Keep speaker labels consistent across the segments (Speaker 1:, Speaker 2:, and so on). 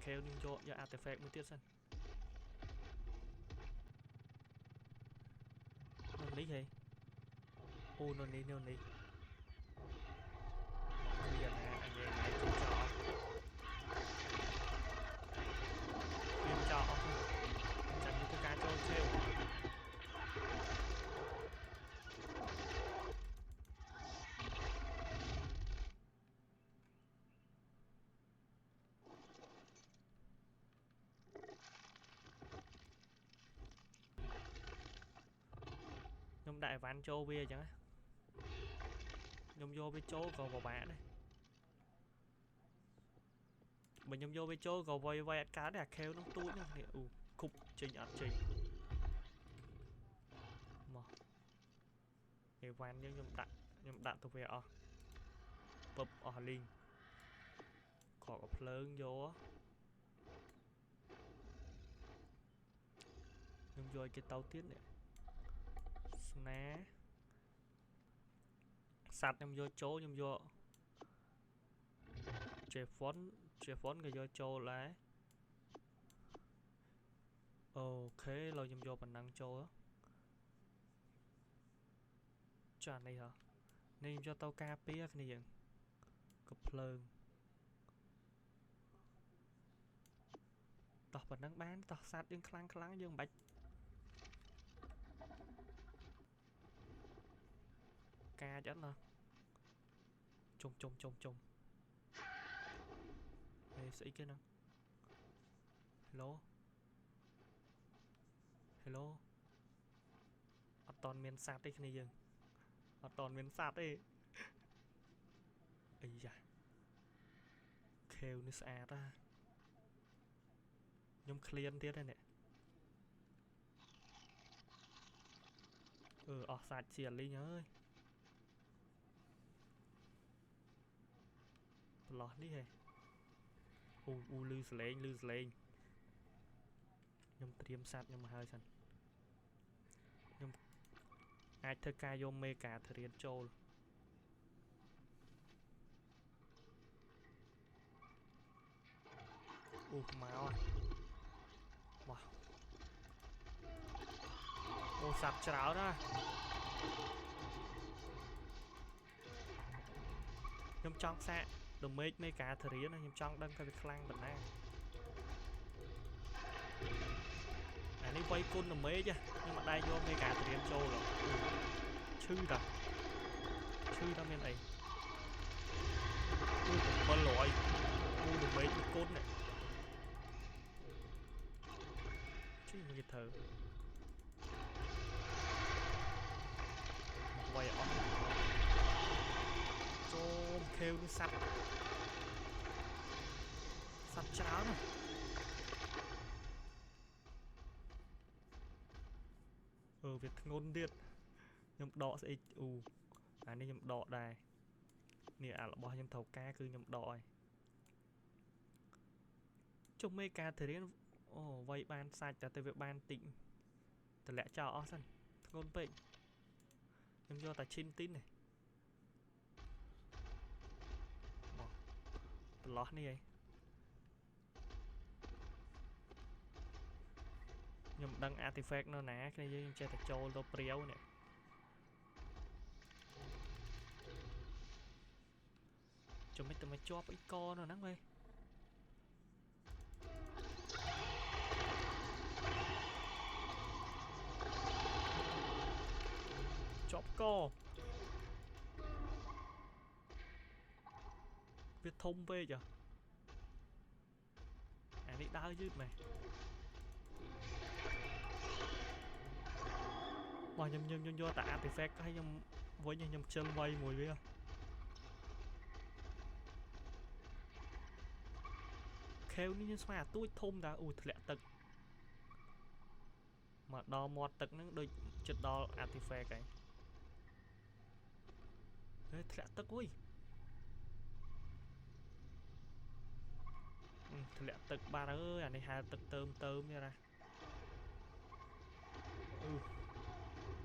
Speaker 1: kheo nhưng cho artifact mới tiếp sân nó lý hay ô nó ní clear nè anh em hãy chú cho chẳng như cái cá trâu treo nhung đại ván châu bia chẳng nhung vô với chỗ còn vào bả đây mình nhung vô với chỗ còn vay vay cá để kheo nó túi nha khúc trình ạt trình mà cái ván như nhung đạn thuộc về bập linh có lớn vô nhung vô cái tàu tiết này ná sạt nhung vô chỗ nhung vô chế phón cái vô chỗ lại ok rồi nhung vô bản năng chỗ á chọn này hả nên cho tao ca pía cái này vậy cặp lơn tao bản năng bán tao sạt dương khăng dương bạch ca chắc là trông đây sĩ cái nào hello ở toàn miền sạt đấy này dừng ở toàn miền sạt đấy ấy da khêu nó xa ta nhóm clear tiết đây nè sạt xiển đi nhớ ơi lọt đi hề lư lên nhóm tiêm sạt nhưng mà hơi sẵn nhóm ai thơ ca vô mê cả thời gian trâu máu à wow sạt cháo ra nhóm trong xa đồng mê cả thời gian nhóm trong đâm cái việc khăn bẩn nè đi quay côn là mê chứ nhưng mà đây vô mê cả thời gian trâu rồi chư ta bên này con lội được mấy cái côn này chứ một cái thở quay trôm kêu cái sắt cháo này việc ngôn điệt nhầm đọ sẽ nên nhầm đọ đài nè là bao nhầm thầu ca cứ nhầm đọ trong mấy ca thời đến vậy ban sai cho tới việc ban tịnh từ lẽ cho sân ngôn bệnh nhầm do tài chín tín này lót này vậy nhầm đăng artifact nó nè cái này chơi thật trâu tôi préo nè cho mấy tụi mày cho cái con nó nắng vậy chọc co biết thông về chưa đi đá dứt mày mà nhầm vô tạ artifact hay nhầm với nhầm chân vay mùi biết không kheo như xoa tôi thôm đã thật lẹ tật mà đo mọt tật nó đôi chất đo artifact cái thật lẹ tật ui thật lẹ tật ba ơi này hai tật tơm ra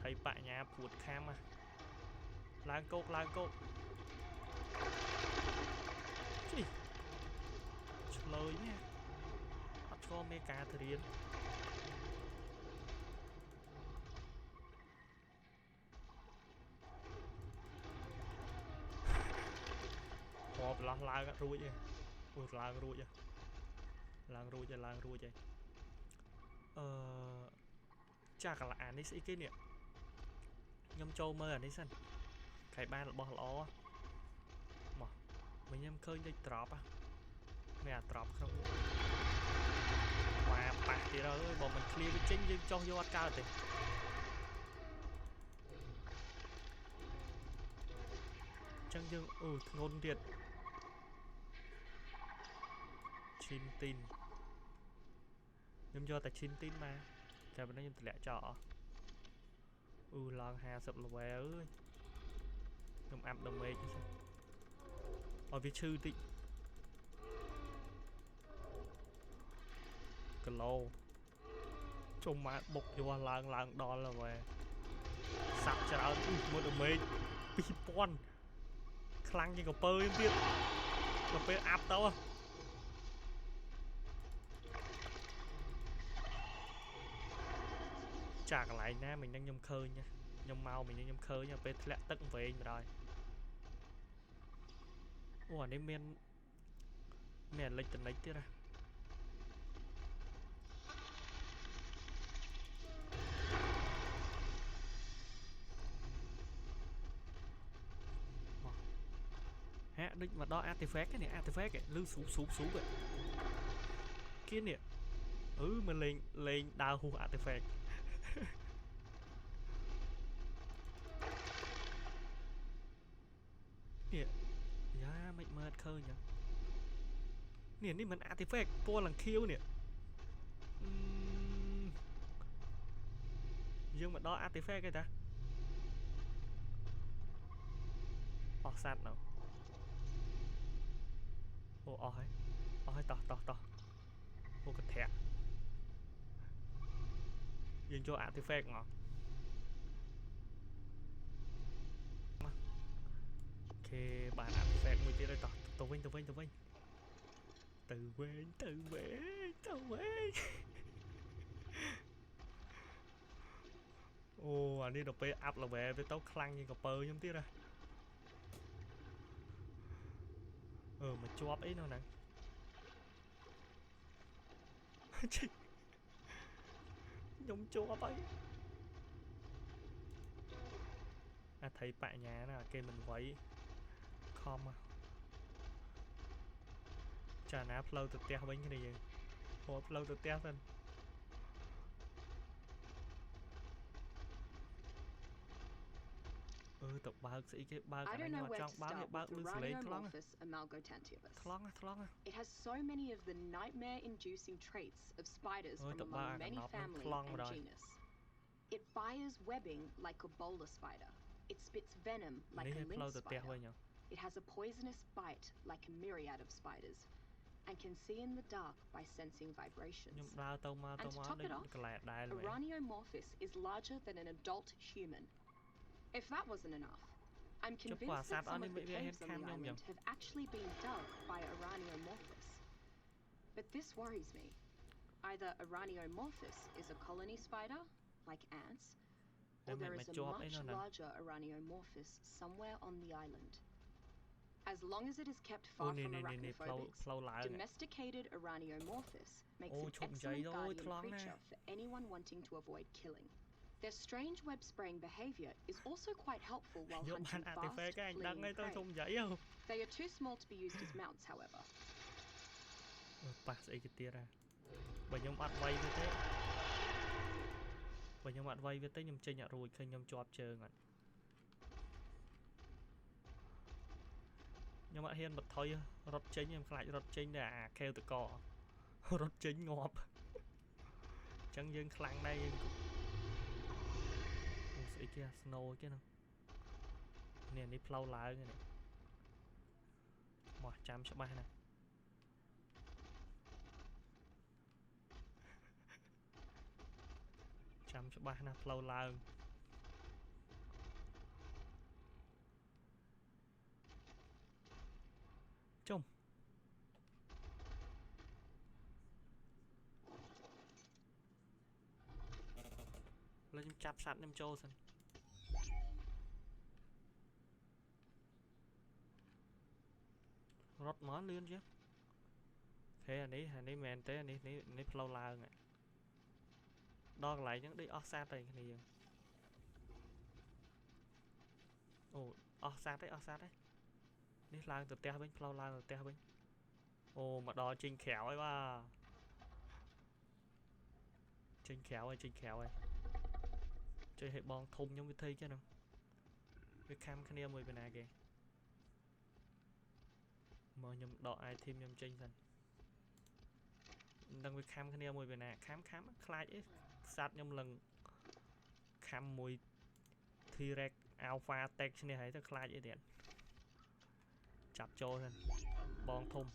Speaker 1: thấy bạn nhà phụt kham à lang cốt gì lời nha មេការធរៀនហោប្រឡោះឡើងរួចឯងអូឡើងរួចឯងឡើងរួចឯងឡើងរួចឯងចាកន្លអានេះស្អីគេនេះខ្ញុំចូលមើលអានេះសិនខែបានរបស់ល្អមកមិញខ្ញុំឃើញដូច drop ហ៎មានអា drop ក្នុងបាទប៉ះទៀតអើយបើមិន clear វាចេញយើងចុះយកអត់កើតទេចឹងយើងអូធ្ងន់ទៀតឈីនទីនខ្ញុំយកតែឈីនទីនមកតែប៉ុណ្ណឹងខ្ញុំតម្លាក់ចោលអស់អូឡើង50 level អើយខ្ញុំអាប់ damage ទៅសិនឲ្យវាឈឺតិចគីឡូជុំមកបុកយកឡើងដល់ហើយសាប់ច្រើនមួយ damage 2000ខ្លាំងជាងកពើទៀតដល់ពេលអាប់ទៅចាកន្លែងណាមិញហ្នឹងខ្ញុំឃើញខ្ញុំមកមិញខ្ញុំឃើញពេលធ្លាក់ទឹកវែងបណ្ដោយអូអានេះមានអេលិចត្រូនិកទៀតហ៎ហាក់ដូចមកដល់ artifact នេះ artifact លឺស៊ូគេនេះមកលេងដើរហួស artifact នេះយ៉ាមិនមើលឃើញចឹងនេះមិន artifact ពណ៌ឡើងខៀវនេះយើងមកដល់ artifact ឯតាអស់សัตว์នៅអូអស់ហើយតោះអូកធាក់យើងចូល artifact មកអូខេបាន artifact មួយទៀតហើយតោះទៅវិញអូអានេះដល់ពេល up level ទៅខ្លាំងជាងកពើខ្ញុំទៀតហ៎មកជាប់អីនៅហ្នឹងខ្ញុំជាប់ហើយអាថៃបញ្ញាណាគេមិនໄວខំចាណាផ្លូវទៅផ្ទះវិញគ្នាយើងហៅផ្លូវទៅផ្ទះសិនទៅបើកស្អីគេបើកអានេះខ្ញុំអត់ចង់បើកទេបើកលឺសលេងខ្លាំង
Speaker 2: It has so many of the nightmare-inducing traits of spiders from among many family and genus. It fires webbing like a bowler spider. It spits venom like a lynx spider. It has a poisonous bite like a myriad of spiders, and can see in the dark by sensing vibrations. And to top it off, Araneomorphis is larger than an adult human. If that wasn't enough, I'm convinced that some of the caves on the island have actually been dug by Araneomorphis. But this worries me. Either Araneomorphis is a colony spider, like ants, or there is a much larger Araneomorphis somewhere on the island. As long as it is kept far from arachnophobics, domesticated Araneomorphis makes an excellent guardian creature for anyone wanting to avoid killing. Their strange web-spraying behavior is also quite helpful while hunting fast, fleeing prey. They are too small to be used as mounts, however.
Speaker 1: ប៉ះស្អីគេទៀតបើខ្ញុំអត់វាយវាទេខ្ញុំចេញអត់រួចឃើញខ្ញុំជាប់ជើងអត់ខ្ញុំអត់ហ៊ានបត់ថយរត់ចេញខ្ញុំខ្លាចរត់ចេញតែអាខេវតករត់ចេញងាប់អញ្ចឹងយើងខ្លាំងដែរយើងស្អីគេ snow គេហ្នឹងនេះផ្លូវឡើងនេះមកចាំច្បាស់ណាចាំច្បាស់ណាផ្លូវឡើងចុំ ឡើយខ្ញុំចាប់សัตว์ខ្ញុំចូលសិនរត់មកលឿនជាងហេអានេះមែនទេនេះផ្លូវឡើងដល់កន្លែងហ្នឹងដូចអស់សัตว์ហើយគ្នាយើងអូអស់សัตว์ហើយនេះឡើងទៅផ្ទះវិញផ្លូវឡើងទៅផ្ទះវិញអូមកដល់ចេញក្រៅហើយបាទចេញក្រៅហើយជួយឲ្យបងធំខ្ញុំវិធីចឹងហ្នឹងវាខំគ្នាមួយពីណាគេមកខ្ញុំដក item ខ្ញុំចេញសិនមិនដឹងវាខំគ្នាមួយពីណាខំខ្លាចអីសัตว์ខ្ញុំឡើងខំមួយ T-Rex Alpha Tech ឈ្នះហើយទៅខ្លាចអីទៀតចាប់ចូលសិនបងធំ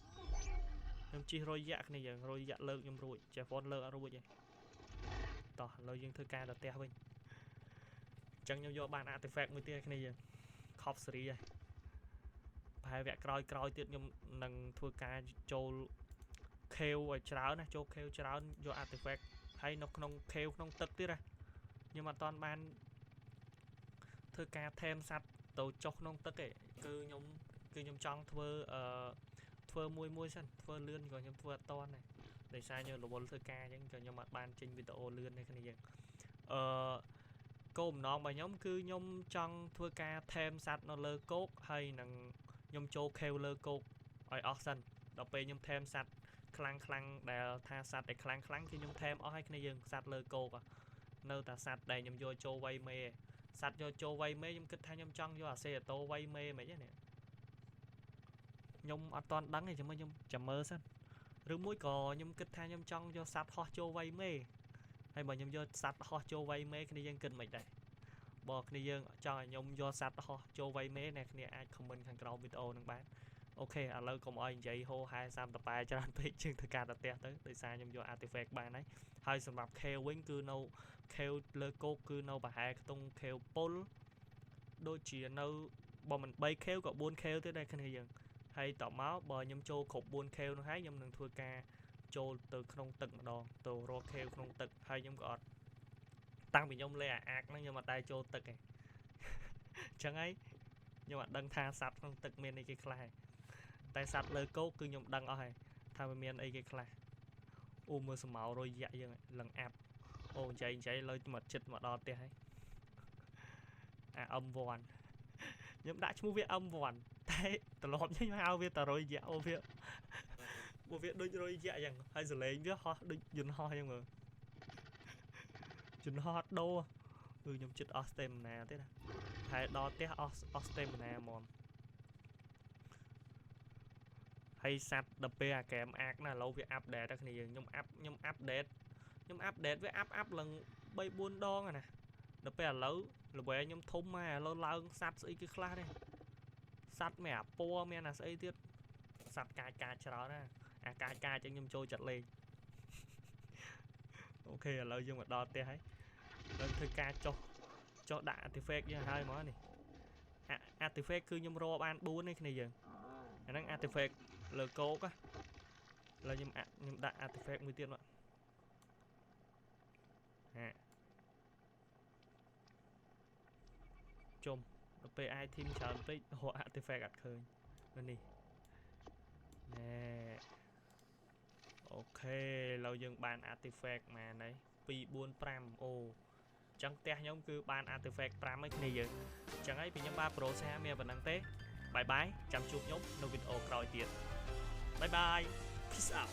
Speaker 1: ខ្ញុំជិះរយយ៉ាក់គ្នាយើងរយយ៉ាក់លើកខ្ញុំរួចចេះហ្វនលើកអត់រួចទេតោះឥឡូវយើងធ្វើការទៅផ្ទះវិញអញ្ចឹងខ្ញុំយកបាន artifact មួយទៀតគ្នាយើង Cop series ហើយប្រហែលវគ្គក្រោយទៀតខ្ញុំនឹងធ្វើការចូល cave ឲ្យច្រើនណាចូល cave ច្រើនយក artifact ហើយនៅក្នុង cave ក្នុងទឹកទៀតណាខ្ញុំអត់ទាន់បានធ្វើការថែមសัตว์ទៅចុះក្នុងទឹកទេគឺខ្ញុំចង់ធ្វើមួយសិនធ្វើលឿនក៏ខ្ញុំធ្វើអត់តាន់ដែរដោយសារខ្ញុំរវល់ធ្វើការអញ្ចឹងក៏ខ្ញុំអត់បានចេញវីដេអូលឿនទេគ្នាយើងគោលបំណងរបស់ខ្ញុំគឺខ្ញុំចង់ធ្វើការថែមសัตว์នៅលើគោកហើយនឹងខ្ញុំចូលខេវលើគោកឲ្យអស់សិនដល់ពេលខ្ញុំថែមសัตว์ខ្លាំងដែលថាសัตว์ដែលខ្លាំងគឺខ្ញុំថែមអស់ឲ្យគ្នាយើងសัตว์លើគោកនៅតែសัตว์ដែលខ្ញុំយកចូលវៃមេសัตว์យកចូលវៃមេខ្ញុំគិតថាខ្ញុំចង់យកអាសេតូវៃមេមិនហ្នឹងខ្ញុំអត់ទាន់ដឹងទេចាំខ្ញុំចាំមើលសិនឬមួយក៏ខ្ញុំគិតថាខ្ញុំចង់យកសัตว์ហោះចូលវៃមេហើយបើខ្ញុំយកសัตว์ហោះចូលវៃមេគ្នាយើងគិតមិនដែរបើគ្នាយើងចង់ឲ្យខ្ញុំយកសัตว์ហោះចូលវៃមេអ្នកគ្នាអាច comment ខាងក្រោមវីដេអូនឹងបានអូខេឥឡូវកុំឲ្យនិយាយហូហែ30តប៉ែច្រើនពេកជាងធ្វើការទៅផ្ទះទៅដោយសារខ្ញុំយក artifact បានហើយសម្រាប់ Cave វិញគឺនៅ Cave លើគោកគឺនៅប្រហែលខ្ទង់ Cave ពុលដូចជានៅបើមិន3 Cave ក៏4 Cave ទៀតដែរគ្នាយើងហើយតមកបើខ្ញុំចូលគ្រប់4 Cave នោះហើយខ្ញុំនឹងធ្វើការចូលទៅក្នុងទឹកម្ដងទៅរក Cave ក្នុងទឹកហើយខ្ញុំក៏អត់តាំងពីខ្ញុំលេអាកហ្នឹងខ្ញុំអត់ដែរចូលទឹកទេអញ្ចឹងហើយខ្ញុំអត់ដឹងថាសัตว์ក្នុងទឹកមានអីគេខ្លះតែសัตว์លើគោកគឺខ្ញុំដឹងអស់ហើយថាវាមានអីគេខ្លះអូមើលសម្ោរយយ៉ាក់យើងឡើងអាប់អូចៃលើមកចិត្តមកដល់ផ្ទះហើយអា M1 ខ្ញុំដាក់ឈ្មោះវា M1 តែត្រឡប់ខ្ញុំហៅវាតរយយ៉ាក់អូវាដូចរយយ៉ាក់អញ្ចឹងហើយសលេងវាហោះដូចយន្តហោះអញ្ចឹងមើលយន្តហោះដូរគឺខ្ញុំចិត្តអស់ stamina ទេណាហើយដល់ផ្ទះអស់ stamina ហ្មងហើយសัตว์ដល់ពេលអាហ្គេមអាកណាឥឡូវវាអាប់ដេតដល់គ្នាយើងខ្ញុំអាប់ដេតវាអាប់ឡើង 3-4 ដងណាដល់ពេលឥឡូវល្បែខ្ញុំធំមកឥឡូវឡើងសัตว์ស្អីគឺខ្លះទេសัตว์មានអាពណ៌មានអាស្អីទៀតសัตว์កាចច្រើនណាអាកាចចឹងខ្ញុំចូលចិត្តលេងអូខេឥឡូវយើងមកដល់ផ្ទះហើយយើងធ្វើការចុះដាក់ artifact យើងហើយមកនេះ artifact គឺខ្ញុំរកបាន4ទេគ្នាយើងអាហ្នឹង artifact លើគោកឥឡូវខ្ញុំដាក់ artifact មួយទៀតមកជុំដល់ពេល item ច្រើនពេករក artifact អត់ឃើញនេះណែអូខេឥឡូវយើងបាន artifact មកហើយ2 4 5អូអញ្ចឹងផ្ទះខ្ញុំគឺបាន artifact 5ហើយគ្នាយើងអញ្ចឹងហើយពីខ្ញុំបាទ Pro Sam មានប៉ុណ្្នឹងទេបាយចាំជួបខ្ញុំនៅវីដេអូក្រោយទៀតបាយ peace out